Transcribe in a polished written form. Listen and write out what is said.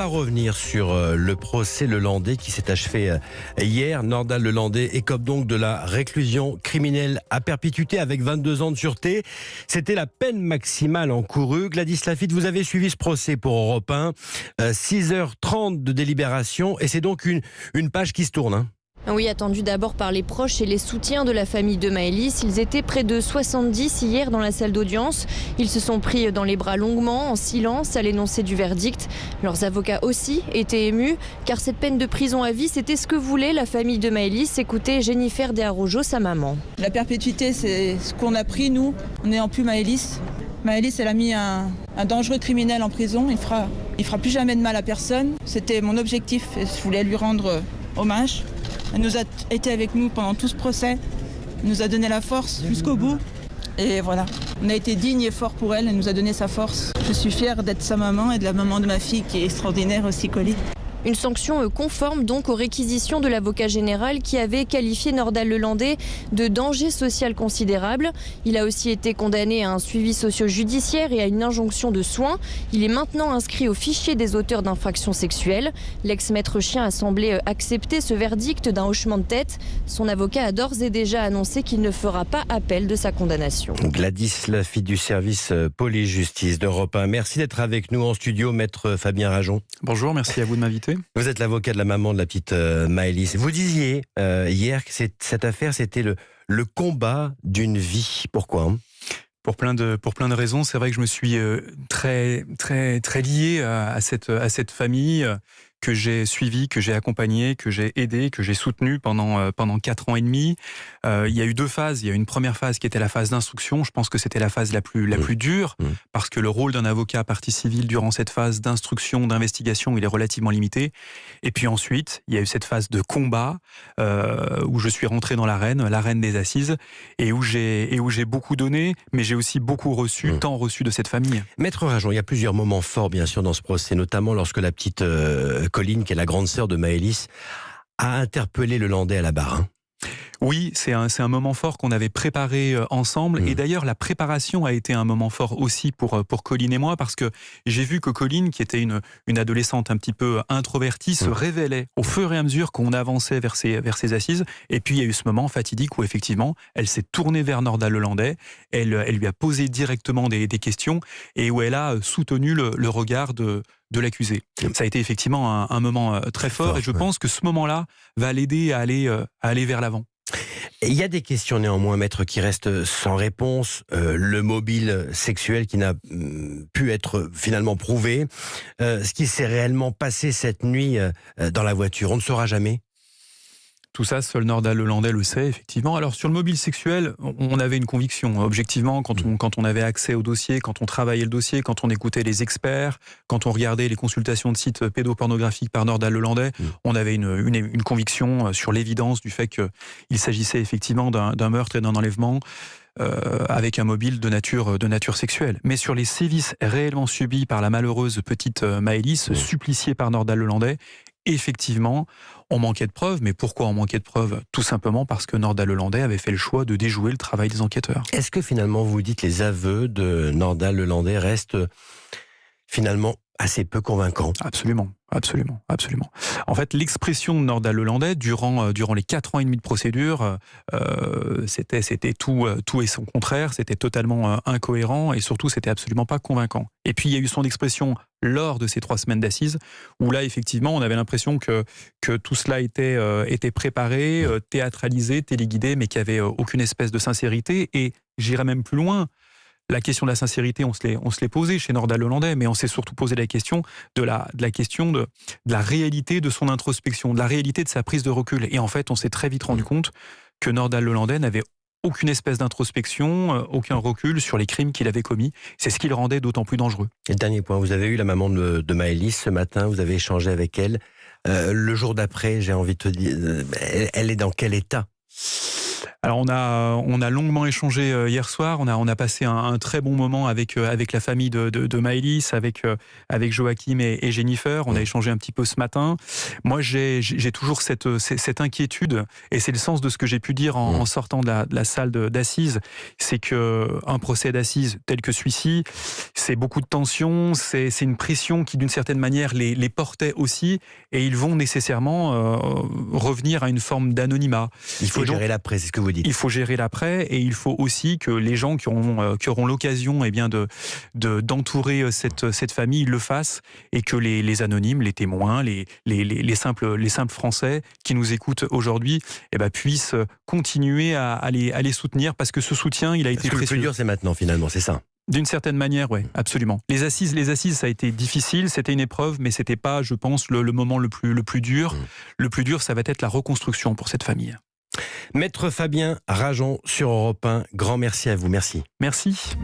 À revenir sur le procès Lelandais qui s'est achevé hier. Nordal Lelandais écope donc de la réclusion criminelle à perpétuité avec 22 ans de sûreté. C'était la peine maximale encourue. Gladys Lafitte, vous avez suivi ce procès pour Europe 1. 6h30 de délibération et c'est donc une page qui se tourne. Hein. Oui, attendu d'abord par les proches et les soutiens de la famille de Maëlys. Ils étaient près de 70 hier dans la salle d'audience. Ils se sont pris dans les bras longuement, en silence, à l'énoncé du verdict. Leurs avocats aussi étaient émus, car cette peine de prison à vie, c'était ce que voulait la famille de Maëlys. Écoutez Jennifer De Arrojo, sa maman. La perpétuité, c'est ce qu'on a pris, nous, en n'ayant plus Maëlys. Maëlys, elle a mis un dangereux criminel en prison. Il fera plus jamais de mal à personne. C'était mon objectif et je voulais lui rendre hommage. Elle nous a été avec nous pendant tout ce procès. Elle nous a donné la force jusqu'au bout. Et voilà, on a été digne et fort pour elle. Elle nous a donné sa force. Je suis fière d'être sa maman et de la maman de ma fille qui est extraordinaire aussi, Colline. Une sanction conforme donc aux réquisitions de l'avocat général qui avait qualifié Nordal Lelandais de danger social considérable. Il a aussi été condamné à un suivi socio-judiciaire et à une injonction de soins. Il est maintenant inscrit au fichier des auteurs d'infractions sexuelles. L'ex-maître chien a semblé accepter ce verdict d'un hochement de tête. Son avocat a d'ores et déjà annoncé qu'il ne fera pas appel de sa condamnation. Gladys Lafitte du service police-justice d'Europe 1. Merci d'être avec nous en studio, maître Fabien Rajon. Bonjour, merci à vous de m'inviter. Vous êtes l'avocat de la maman de la petite Maëlys. Vous disiez hier que cette affaire, c'était le combat d'une vie. Pourquoi ? Pour plein de raisons. C'est vrai que je me suis très lié à cette famille que j'ai suivie, que j'ai accompagnée, que j'ai aidée, que j'ai soutenue pendant 4 ans et demi. Il y a eu 2 phases. Il y a eu une première phase qui était la phase d'instruction. Je pense que c'était la phase la plus dure, parce que le rôle d'un avocat à partie civile durant cette phase d'instruction, d'investigation, il est relativement limité. Et puis ensuite, il y a eu cette phase de combat où je suis rentré dans l'arène des assises, et où j'ai beaucoup donné, mais j'ai aussi beaucoup reçu, tant reçu de cette famille. Maître Rajon, il y a plusieurs moments forts, bien sûr, dans ce procès, notamment lorsque la petite Colline, qui est la grande sœur de Maëlys, a interpellé Lelandais à la barre. Hein. Oui, c'est un moment fort qu'on avait préparé ensemble. Et d'ailleurs, la préparation a été un moment fort aussi pour Colline et moi, parce que j'ai vu que Colline, qui était une adolescente un petit peu introvertie, se révélait au fur et à mesure qu'on avançait vers ses assises. Et puis, il y a eu ce moment fatidique où, effectivement, elle s'est tournée vers Nordal Lelandais, elle lui a posé directement des questions, et où elle a soutenu le regard de l'accusé. Ça a été effectivement un moment très fort, et je pense que ce moment-là va l'aider à aller vers l'avant. Il y a des questions néanmoins, maître, qui restent sans réponse. Le mobile sexuel qui n'a pu être finalement prouvé. Ce qui s'est réellement passé cette nuit dans la voiture, on ne saura jamais. Tout ça, seul Nordal Lelandais le sait, effectivement. Alors, sur le mobile sexuel, on avait une conviction. Objectivement, quand on avait accès au dossier, quand on travaillait le dossier, quand on écoutait les experts, quand on regardait les consultations de sites pédopornographiques par Nordal Lelandais, on avait une conviction sur l'évidence du fait qu'il s'agissait effectivement d'un meurtre et d'un enlèvement avec un mobile de nature sexuelle. Mais sur les sévices réellement subis par la malheureuse petite Maëlys, suppliciée par Nordal Lelandais, effectivement, on manquait de preuves. Mais pourquoi on manquait de preuves ? Tout simplement parce que Nordal Lelandais avait fait le choix de déjouer le travail des enquêteurs. Est-ce que finalement, vous dites, les aveux de Nordal Lelandais restent finalement assez peu convaincants ? Absolument. En fait, l'expression de Nordal Lelandais durant les 4 ans et demi de procédure, c'était tout et son contraire. C'était totalement incohérent et surtout, c'était absolument pas convaincant. Et puis, il y a eu son expression lors de ces 3 semaines d'assises, où là, effectivement, on avait l'impression que tout cela était préparé, théâtralisé, téléguidé, mais qu'il n'y avait aucune espèce de sincérité. Et j'irais même plus loin. La question de la sincérité, on se l'est posée chez Nordal Lelandais, mais on s'est surtout posé la question de la réalité de son introspection, de la réalité de sa prise de recul. Et en fait, on s'est très vite rendu compte que Nordal Lelandais n'avait aucune espèce d'introspection, aucun recul sur les crimes qu'il avait commis. C'est ce qui le rendait d'autant plus dangereux. Et le dernier point, vous avez eu la maman de Maëlys ce matin, vous avez échangé avec elle. Le jour d'après, j'ai envie de te dire, elle est dans quel état ? Alors on a longuement échangé hier soir. On a passé un très bon moment avec la famille de Maëlys, avec Joachim et Jennifer. On a échangé un petit peu ce matin. Moi, j'ai toujours cette inquiétude, et c'est le sens de ce que j'ai pu dire en sortant de la salle d'assises. C'est que un procès d'assises tel que celui-ci, c'est beaucoup de tension, c'est une pression qui d'une certaine manière les portait aussi, et ils vont nécessairement revenir à une forme d'anonymat. Il faut gérer l'après, c'est ce que vous dites. Il faut gérer l'après, et il faut aussi que les gens qui auront l'occasion d'entourer cette famille le fassent, et que les anonymes, les témoins, les simples Français qui nous écoutent aujourd'hui puissent continuer à les soutenir, parce que ce soutien, il a été précieux. Le plus dur, c'est maintenant, finalement, c'est ça. D'une certaine manière, oui, absolument. Les assises, ça a été difficile, c'était une épreuve, mais c'était pas, je pense, le moment le plus dur. Le plus dur, ça va être la reconstruction pour cette famille. Maître Fabien Rajon sur Europe 1, grand merci à vous, merci. Merci.